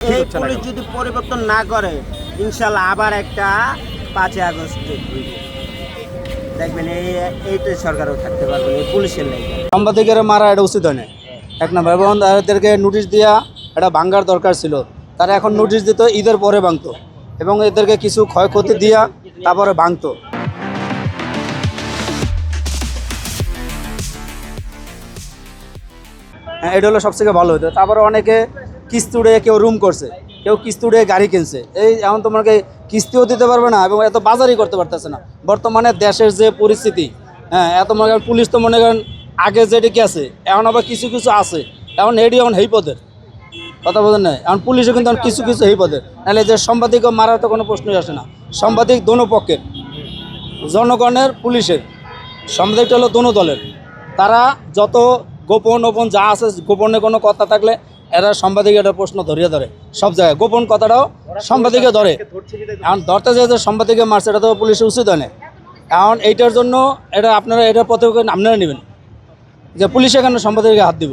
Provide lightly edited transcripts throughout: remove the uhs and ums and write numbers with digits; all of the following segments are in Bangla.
এই পুলিশ যদি পরিবর্তন না করে ইনশাল্লাহ আবার একটা 5 আগস্ট দেখবেন এইটা সরকারও থাকতে পারবে এই পুলিশের লেগে। সাংবাদিকের মারা এটা উচিত হয় না, এক নম্বর। এবং এদেরকে নোটিশ দেওয়া এটা ভাঙ্গার দরকার ছিল। তারা এখন নোটিশ দিত, ঈদের পরে ভাঙতো এবং এদেরকে কিছু ক্ষয়ক্ষতি দিয়া তারপরে ভাঙতো। হ্যাঁ, এটা হলো সবথেকে ভালো হতো। তারপরে অনেকে কিস্তি উড়ে, কেউ রুম করছে, কেউ কিস্তি উড়ে গাড়ি কিনছে। এই এখন তোমাকে কিস্তিও দিতে পারবে না এবং এত বাজারই করতে পারতেছে না বর্তমানে দেশের যে পরিস্থিতি। হ্যাঁ, এত মনে করেন পুলিশ তো মনে করেন আগে যেটিকে আছে, এখন আবার কিছু কিছু আছে, এখন এডি এখন হেই পদের কথা বলেন না। এখন পুলিশও কিন্তু এখন কিছু কিছু হেই পদের, নাহলে যে সাংবাদিকও মারার তো কোনো প্রশ্নই আসে না। সাংবাদিক দোনো পক্ষের, জনগণের, পুলিশের। সাংবাদিকটা হলো দোনো দলের। তারা যত গোপন ওপন যা আছে, গোপনে কোনো কথা থাকলে এরা সাংবাদিক এটা প্রশ্ন ধরিয়ে ধরে সব জায়গায়। গোপন কথাটাও সাংবাদিকে ধরে। এখন ধরতে যে সাংবাদিকে মারছে, এটা তো পুলিশের উচিত হয় না। এখন এইটার জন্য এটা আপনারা এটার পথে আপনারা নেবেন যে পুলিশ এখানে সাংবাদিককে হাত দিব।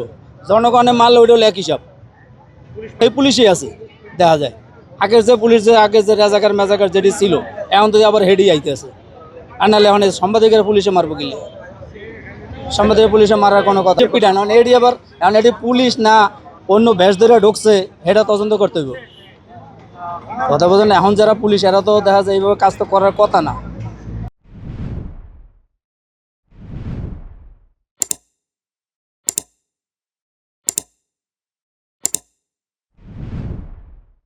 জনগণে মারলে ওইটা হলো এক হিসাব। এই পুলিশই আছে দেখা যায়। আগের যে পুলিশ, যে আগে যে রাজাকার মেজাকার যেটি ছিল, এখন তো আবার হেডি আইতেছে। আর নাহলে এখন সাংবাদিকের পুলিশে মারবো কিলে, সাংবাদিকের পুলিশে মারার কোনো কথা পিঠা না। এটি আবার এখন এটি পুলিশ না অন্য ভেষ ধরে ঢুকছে, এটা তদন্ত করতে হবে কথা বোঝেন। এখন যারা পুলিশ এরা তো দেখা যায় এইভাবে কাজ তো করার কথা না।